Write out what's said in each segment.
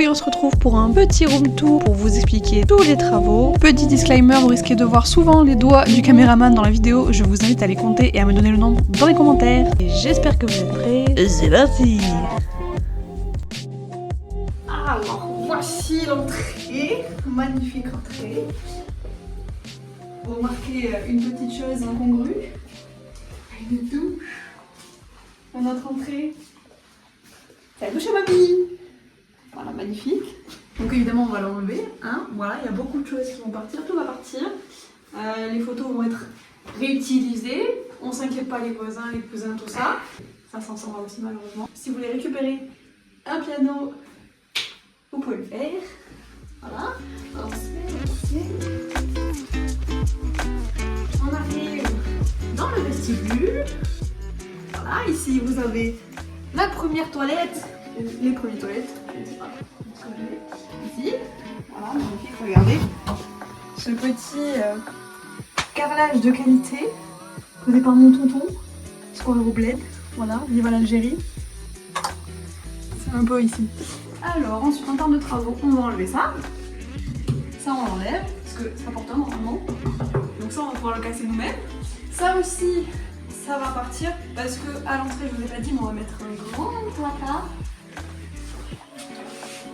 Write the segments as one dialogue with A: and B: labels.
A: aujourd'hui on se retrouve pour un petit room tour pour vous expliquer tous les travaux. Petit disclaimer, vous risquez de voir souvent les doigts du caméraman dans la vidéo. Je vous invite à les compter et à me donner le nombre dans les commentaires. Et j'espère que vous êtes prêts. C'est parti.
B: Alors, voici l'entrée. Magnifique entrée. Vous remarquez une petite chose incongrue. Une douche. Dans notre entrée. C'est la douche à mamie. Voilà, magnifique. Donc évidemment, on va l'enlever. Hein. Voilà, il y a beaucoup de choses qui vont partir. Tout va partir. Les photos vont être réutilisées. On s'inquiète pas, les voisins, les cousins, tout ça. Ça s'en va aussi malheureusement. Si vous voulez récupérer un piano, vous pouvez le faire. Voilà. Ensuite, on arrive dans le vestibule. Voilà, ici vous avez la première toilette. Les premières toilettes. Je ne sais pas ce que j'ai. Ici. Voilà, magnifique, regardez. Ce petit carrelage de qualité posé par mon tonton. Sur le bled. Voilà, vive l'Algérie. C'est un peu ici. Alors, ensuite, en termes de travaux, on va enlever ça. Ça, on l'enlève, parce que c'est important normalement. Donc ça, on va pouvoir le casser nous-mêmes. Ça aussi, ça va partir, parce que à l'entrée, je vous ai pas dit, mais on va mettre un grand placard.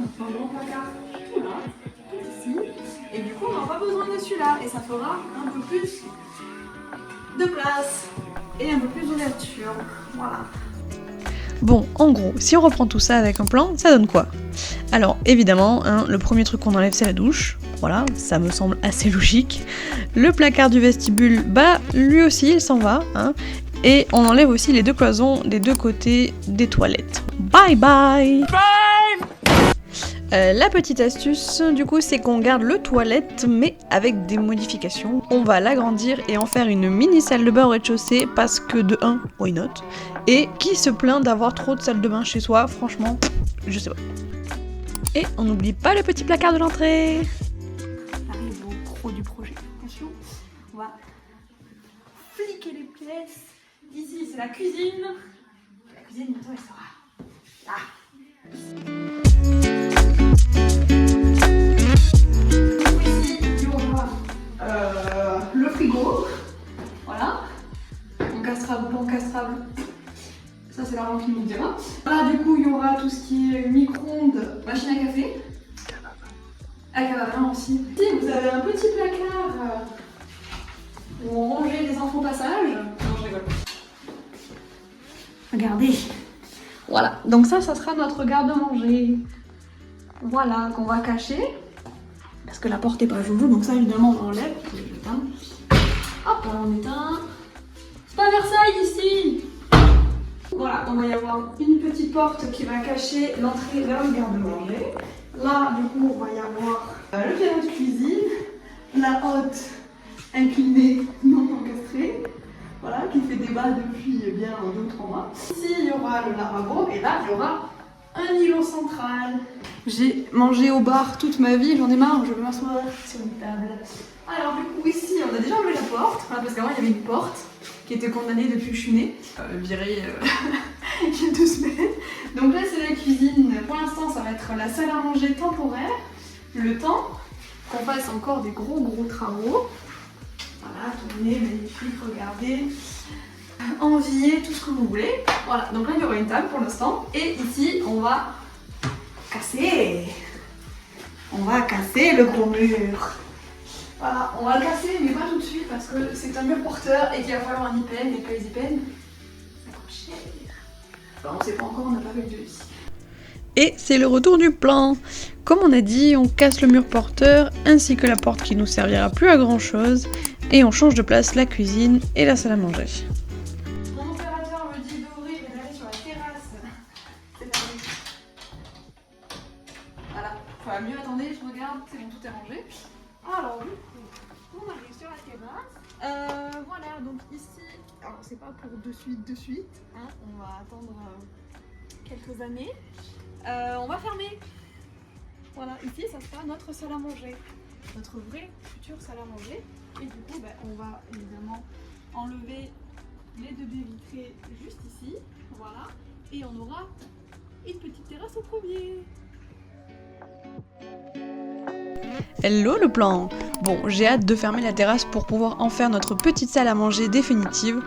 B: Un grand placard, là, ici. Et du coup, on n'aura pas besoin de celui-là. Et ça fera un peu plus de place. Et un peu plus d'ouverture. Voilà.
A: Bon, en gros, si on reprend tout ça avec un plan, ça donne quoi? Alors, évidemment, hein, le premier truc qu'on enlève, c'est la douche. Voilà, ça me semble assez logique. Le placard du vestibule, bah, lui aussi, il s'en va. Hein, et on enlève aussi les deux cloisons des deux côtés des toilettes. Bye bye! La petite astuce, du coup, c'est qu'on garde le toilette, mais avec des modifications. On va l'agrandir et en faire une mini salle de bain au rez-de-chaussée, parce que de 1, why not? Et qui se plaint d'avoir trop de salles de bain chez soi? Franchement, je sais pas. Et on n'oublie pas le petit placard de l'entrée.
B: On arrive au gros du projet. Attention, on va fliquer les pièces. Ici, c'est la cuisine. La cuisine, bientôt, elle sera là. Ici, il y aura le frigo. Voilà. Encastrable ou pas encastrable. Ça, c'est l'argent qui nous dira. Là, du coup, il y aura tout ce qui est micro-ondes, machine à café. Avec un bain aussi. Ici, vous avez un petit placard où on rangeait les enfants passage. Non, je rigole. Regardez. Voilà. Donc ça sera notre garde-manger. Voilà, qu'on va cacher. Parce que la porte est pas joujou, donc ça, évidemment, on enlève. Je vais l'éteindre. Hop, on éteint. C'est pas Versailles ici. Voilà, on va y avoir une petite porte qui va cacher l'entrée vers le garde-manger. Là, du coup, on va y avoir le piano de cuisine, la hotte inclinée non encastrée, voilà, qui fait débat depuis bien 2 ou 3 mois. Ici, il y aura le lavabo et là, il y aura un îlot central. J'ai mangé au bar toute ma vie, j'en ai marre, je veux m'asseoir sur une table. Alors, du coup, ici, on a déjà enlevé la porte, parce qu'avant, il y avait une porte qui était condamnée depuis que je suis née, virée il y a 2 semaines. Donc là, c'est la cuisine. Pour l'instant, ça va être la salle à manger temporaire, le temps qu'on fasse encore des gros travaux. Voilà, tournez, magnifique, regardez, enviez, tout ce que vous voulez. Voilà, donc là, il y aura une table pour l'instant. Et ici, on va casser. On va casser le gros mur. Voilà, on va le casser, mais pas tout de suite parce que c'est un mur porteur et qu'il va falloir un IPN et que les IPN, ça coûte cher. Enfin, on sait pas encore, on n'a pas fait le devis.
A: Et c'est le retour du plan. Comme on a dit, on casse le mur porteur ainsi que la porte qui nous servira plus à grand chose et on change de place la cuisine et la salle à manger.
B: Mon opérateur me dit d'ouvrir et d'aller sur la terrasse. C'est fermé. Voilà, enfin mieux, attendez, je regarde, c'est bon, tout est rangé. Alors, du coup, on arrive sur la terrasse. Voilà, donc ici, alors c'est pas pour de suite, hein, on va attendre quelques années. On va fermer. Voilà, ici, ça sera notre salle à manger. Notre vraie future salle à manger. Et du coup, on va évidemment enlever les 2 baies vitrées juste ici. Voilà. Et on aura une petite terrasse au premier.
A: Hello le plan! Bon, j'ai hâte de fermer la terrasse pour pouvoir en faire notre petite salle à manger définitive.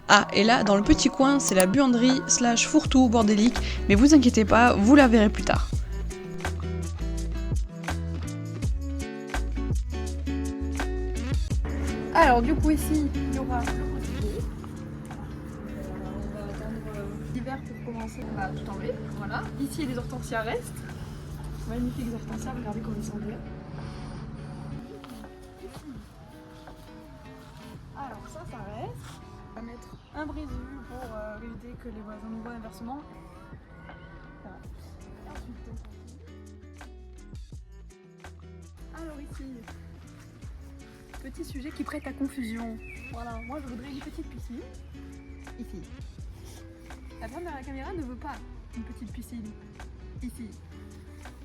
A: Ah, et là, dans le petit coin, c'est la buanderie / fourre-tout bordélique, mais vous inquiétez pas, vous la verrez plus tard.
B: Alors du coup ici, il y aura le potager. On va attendre l'hiver pour commencer. On va tout enlever, voilà. Ici les hortensias restent. Magnifiques hortensias, regardez comme ils sont bleus. Alors ça reste. On va mettre un brise pour éviter que les voisins nous voient inversement. Voilà. Ensuite, alors ici, petit sujet qui prête à confusion. Voilà, moi je voudrais une petite piscine. Ici. La femme derrière la caméra ne veut pas une petite piscine. Ici.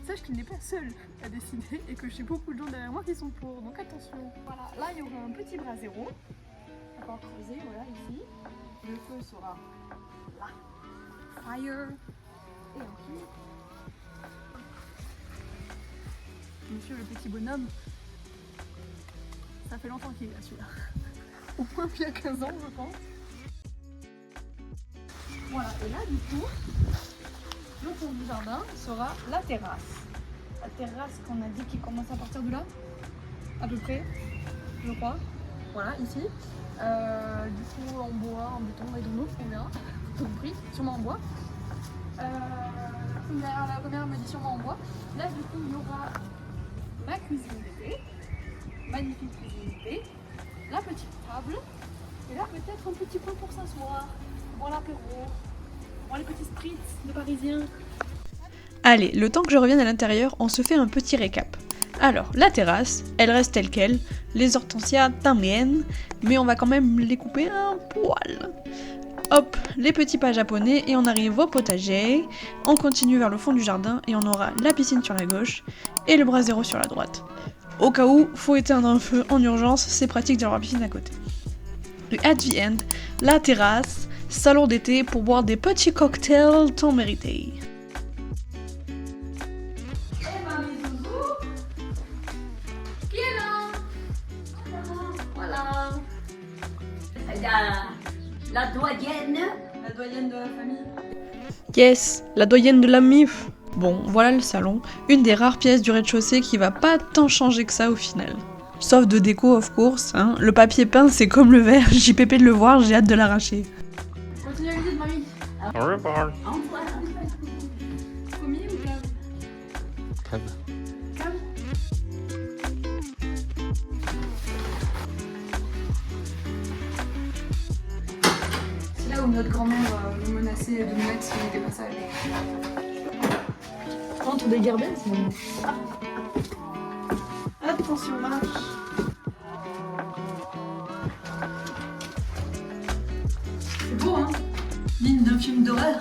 B: Sache qu'il n'est pas seul à décider et que j'ai beaucoup de gens derrière moi qui sont pour. Donc attention. Voilà, là il y aura un petit brasero. Encore creusé, voilà, ici. Le feu sera là. Fire. Et ensuite, monsieur le petit bonhomme. Ça fait longtemps qu'il est là celui-là. Au moins il y a 15 ans je pense. Voilà, et là du coup, le fond du jardin sera la terrasse. La terrasse qu'on a dit qui commence à partir de là, à peu près, je crois. Voilà, ici. Du coup en bois, en béton, et de l'eau, on verra. Tout compris, sûrement en bois. La première me dit sûrement en bois. Là du coup il y aura ma cuisine d'été. Magnifique cuisine d'été. La petite table. Et là peut-être un petit coin pour s'asseoir. Boire l'apéro. Boire les petits spritz de Parisiens.
A: Allez, le temps que je revienne à l'intérieur, on se fait un petit récap. Alors, la terrasse, elle reste telle quelle, les hortensias también, mais on va quand même les couper un poil. Hop, les petits pas japonais et on arrive au potager. On continue vers le fond du jardin et on aura la piscine sur la gauche et le brasero sur la droite. Au cas où, faut éteindre un feu en urgence, c'est pratique d'avoir la piscine à côté. Et at the end, la terrasse, salon d'été pour boire des petits cocktails tant mérités.
C: La doyenne.
B: La doyenne de la famille.
A: Yes, la doyenne de la MIF. Bon, voilà le salon, une des rares pièces du rez-de-chaussée qui va pas tant changer que ça au final. Sauf de déco of course, hein. Le papier peint c'est comme le verre, j'ai pépé de le voir, j'ai hâte de l'arracher.
B: Continue la visite, mamie.
C: Au revoir.
B: Commis ou cave?
C: Cave.
B: Cave? C'est là où notre grand-mère nous menaçait de nous mettre si on n'était pas sage. Entre des guerres belles, c'est bon. Attention, marche. C'est beau, hein? Digne d'un film d'horreur.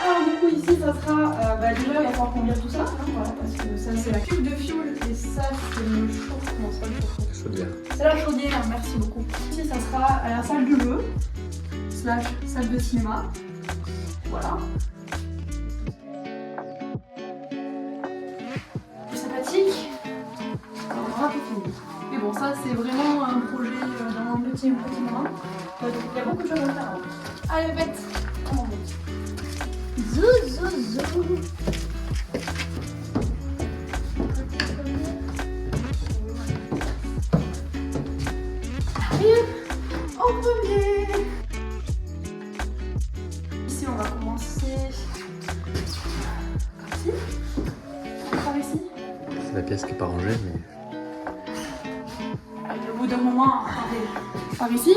B: Alors du coup ici ça sera, déjà il va falloir qu'on vire tout ça, hein, voilà, parce que ça c'est la cuve de fioul et ça c'est le chauffe, non c'est pas le chauffe.
C: Chaudière.
B: C'est la chaudière, merci beaucoup. Ici ça sera la salle de jeu, / salle de cinéma, voilà. Plus sympathique, on aura tout fini. Mais bon ça c'est vraiment un projet dans un petit moment, donc il y a beaucoup de choses à faire. Allez bête, on monte. Zou, zou, zou. Arrive en premier. Ici on va commencer comme ci. Par ici.
C: C'est la pièce qui n'est pas rangée, mais.
B: Allez, au bout d'un moment, attendez. Par ici.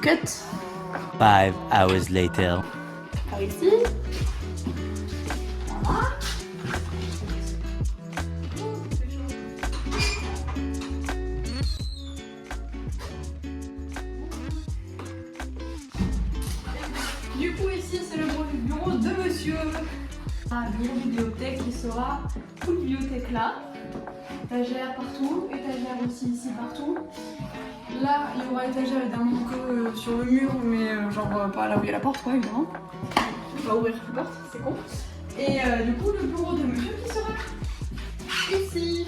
B: Cut.
D: 5 hours later.
B: Par ici. Voilà. Du coup ici c'est le bureau de monsieur. Un bureau bibliothèque qui sera toute bibliothèque là. Étagère partout, étagère aussi ici partout. Là, il y aura étagère évidemment que sur le mur, mais genre pas là où il y a la porte, quoi, évidemment. On va ouvrir la porte, c'est con. Et du coup, le bureau de monsieur qui sera là. ici.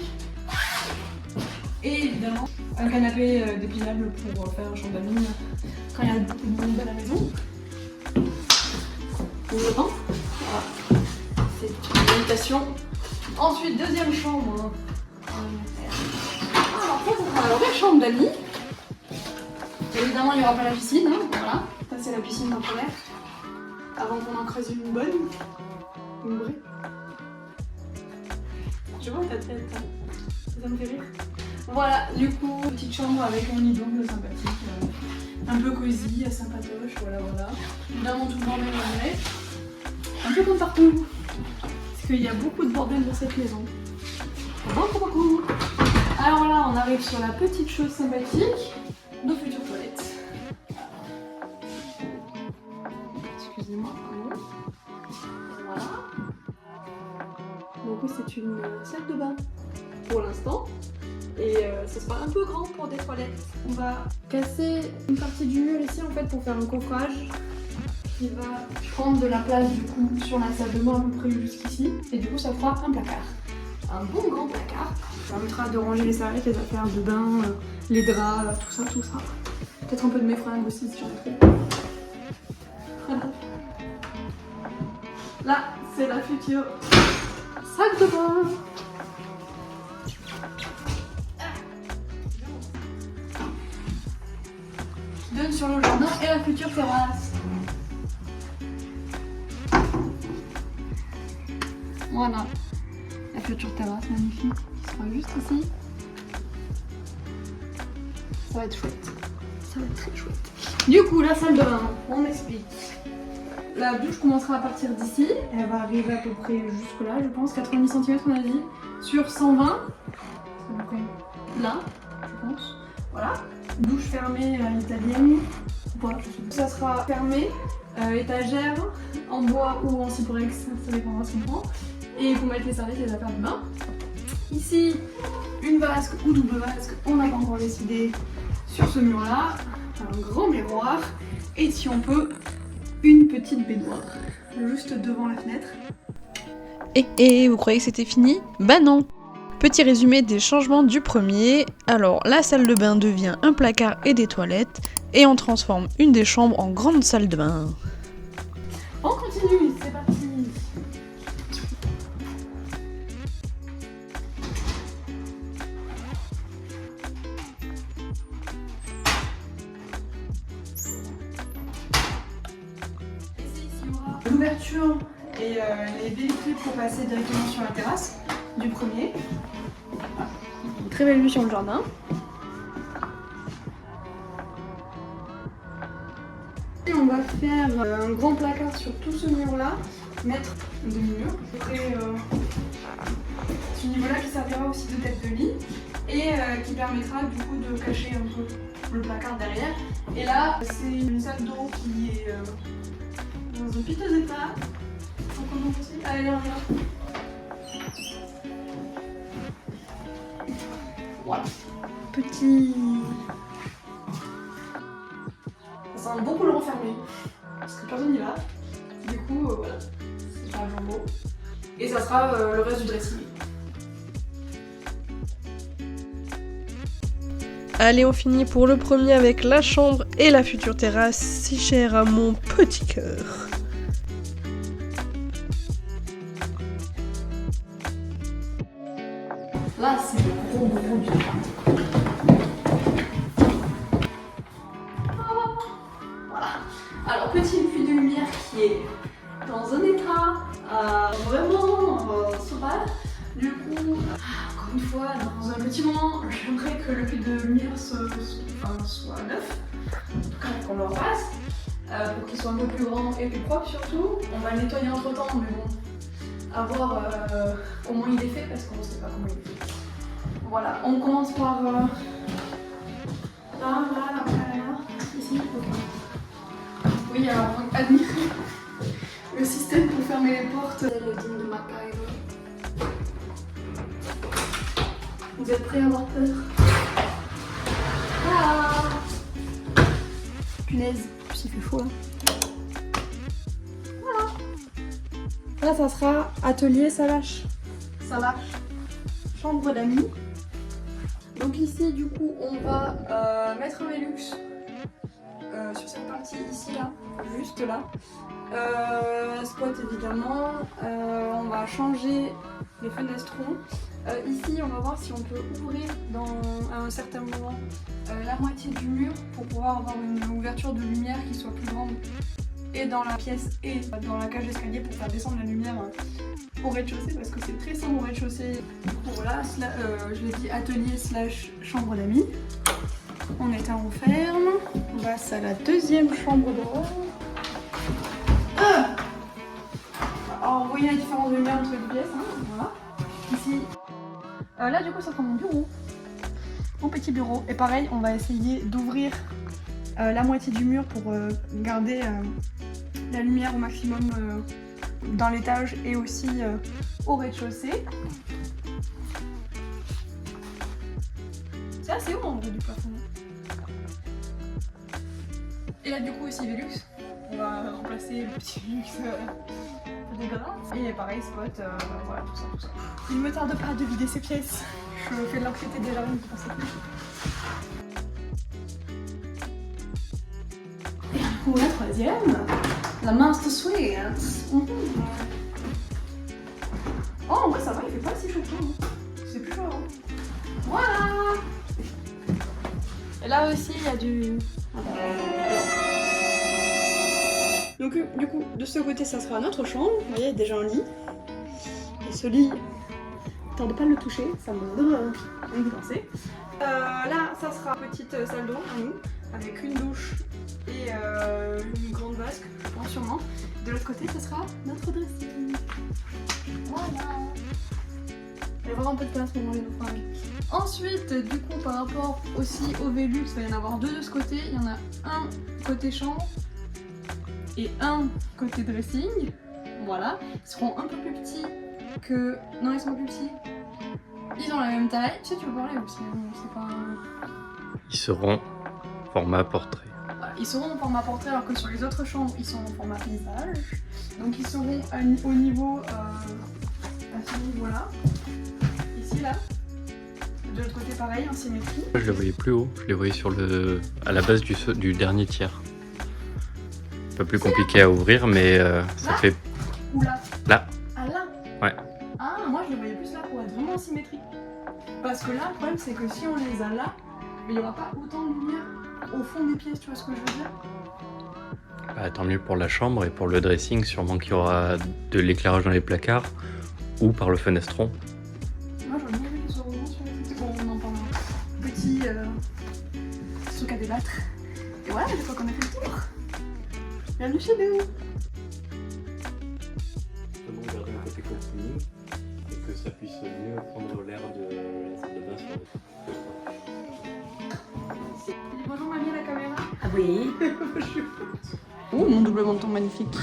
B: Et évidemment, un canapé dépliable pour faire un champ d'amis quand il y a beaucoup de monde à la maison. Voilà. C'est une invitation. Ensuite, deuxième chambre. Alors, ça sera alors la chambre d'amis. Évidemment, il n'y aura pas la piscine. Hein. Voilà. Ça, c'est la piscine temporaire. Avant qu'on en creuse une bonne. Une vraie. Je vois ta tête. Hein. Ça me fait rire. Voilà, du coup, petite chambre avec un lit d'ombre sympathique. Un peu cosy, sympatoche. Voilà, voilà. Évidemment, tout le bordel est un peu comme partout. Parce qu'il y a beaucoup de bordel dans cette maison. Beaucoup. Alors là, on arrive sur la petite chose sympathique, nos futures toilettes. Excusez-moi. Voilà. Donc oui, c'est une salle de bain pour l'instant. Et ce sera un peu grand pour des toilettes. On va casser une partie du mur ici en fait pour faire un coffrage qui va prendre de la place du coup sur la salle de bain à peu près jusqu'ici. Et du coup ça fera un placard. Un bon grand placard. Ça permettra de ranger les serviettes, les affaires de bain, les draps, tout ça. Peut-être un peu de mes fringues aussi si j'en ai trop. Là, c'est la future salle de bain. Qui donne sur le jardin et la future terrasse. Voilà. La future terrasse magnifique qui sera juste ici. Ça va être chouette. Ça va être très chouette. Du coup, la salle de bain, on explique. La douche commencera à partir d'ici. Elle va arriver à peu près jusque là, je pense. 90 cm on a dit. Sur 120. C'est à peu près là, je pense. Voilà. Douche fermée à l'italienne. Voilà. Ça sera fermé. Étagère en bois ou en cyprex, ça dépendra ce qu'on prend. Et pour mettre les serviettes et les affaires de bain. Ici, une vasque ou double vasque, on n'a pas encore décidé sur ce mur-là. Un grand miroir. Et si on peut, une petite baignoire. Juste devant la fenêtre.
A: Et vous croyez que c'était fini? Bah non! Petit résumé des changements du premier. Alors, la salle de bain devient un placard et des toilettes. Et on transforme une des chambres en grande salle de bain.
B: On continue, c'est parti! L'ouverture et les véhicules pour passer directement sur la terrasse du premier. Une très belle vue sur le jardin. Et on va faire un grand placard sur tout ce mur-là, mettre un demi-mur. Après, ce niveau-là qui servira aussi de tête de lit et qui permettra du coup de cacher un peu le placard derrière. Et là, c'est une salle d'eau qui est dans un piteux état. Donc on monte aussi. Allez, on y va. Voilà. Petit. Ça sent beaucoup le renfermer. Parce que personne n'y va. Du coup, voilà. C'est pas vraiment beau. Et ça sera le reste du dressing.
A: Allez, on finit pour le premier avec la chambre et la future terrasse, si chère à mon petit cœur.
B: Là, c'est le gros du voilà. Alors, petit puits de lumière qui est dans un état vraiment sauvage. Du coup, encore une fois, dans un bâtiment, j'aimerais que le puits de lumière soit neuf. En tout cas, qu'on le repasse. Pour qu'il soit un peu plus grand et plus propre surtout. On va le nettoyer entre temps, mais bon, à voir comment il est fait parce qu'on ne sait pas comment il est fait. Voilà, on commence par là, ici. Okay. Oui, alors admirez le système pour fermer les portes. C'est le digne de MacGyver. Vous êtes prêts à avoir peur? Ah punaise, il fait chaud là. Voilà. Là, ça sera atelier, ça lâche. Ça lâche. chambre d'amis. Donc ici du coup on va mettre un Velux sur cette partie ici là, juste là. Spot évidemment, on va changer les fenestrons. Ici on va voir si on peut ouvrir à un certain moment la moitié du mur pour pouvoir avoir une ouverture de lumière qui soit plus grande et dans la pièce et dans la cage d'escalier pour faire descendre la lumière au rez-de-chaussée parce que c'est très sombre au rez-de-chaussée. Voilà, je l'ai dit atelier slash chambre d'amis. On éteint, on ferme. On passe à la deuxième chambre dehors. Alors vous voyez la différence de lumière entre les pièces, hein, voilà. Ici, là du coup ça sera mon bureau. Mon petit bureau. Et pareil, on va essayer d'ouvrir la moitié du mur pour garder la lumière au maximum dans l'étage et aussi au rez-de-chaussée. C'est assez haut en vrai du plafond. Et là du coup ici Velux. On va remplacer le petit Velux dégueulasse. Et pareil spot, voilà tout ça. Il me tarde pas de vider ces pièces. Je fais de l'anxiété déjà rien de penser. Pour la troisième, la Master Suite. Oh, en vrai, ça va, il fait pas si chaud que ça. C'est plus chaud. Hein. Voilà. Et là aussi, il y a du. Donc, du coup, de ce côté, ça sera notre chambre. Vous voyez, il y a déjà un lit. Et ce lit, tarde pas de le toucher, ça me donne envie de danser. Là, ça sera petite salle de bain à nous, avec une douche et une grande vasque, je pense sûrement. De l'autre côté, ça sera notre dressing. Voilà. Il y a vraiment un peu de place pour manger nos fringues. Ensuite, du coup, par rapport aussi au Velux, il va y en avoir deux de ce côté. Il y en a un côté chambre et un côté dressing. Voilà. Ils seront un peu plus petits que... Non, ils sont plus petits. Ils ont la même taille. Tu sais, tu peux parler aussi, c'est pas...
C: Ils seront format portrait.
B: Voilà, ils seront en format portrait alors que sur les autres chambres, ils sont en format paysage. Donc ils seront au niveau... à ce niveau-là. Ici, là. De l'autre côté, pareil, en symétrie.
C: Je les voyais plus haut, je les voyais à la base du dernier tiers. Un peu plus compliqué à ouvrir, mais ça fait...
B: Ou là.
C: Là.
B: Ah là.
C: Ouais.
B: Ah, moi je les voyais plus là pour être vraiment en symétrie. Parce que là, le problème c'est que si on les a là, il n'y aura pas autant de lumière au fond des pièces, tu vois ce que je veux dire?
C: Bah, tant mieux pour la chambre et pour le dressing, sûrement qu'il y aura de l'éclairage dans les placards ou par le fenestron.
B: Moi j'aurais bien vu les heureusement sur les sites. Bon, on en parlera. Petit truc à débattre. Et voilà, une fois qu'on a fait le tour. Bienvenue chez nous.
C: Garder un côté continu et que ça puisse mieux prendre l'air de la salle de bain sur
B: Bonjour mamie à la caméra.
E: Ah oui.
B: Oh mon double menton magnifique.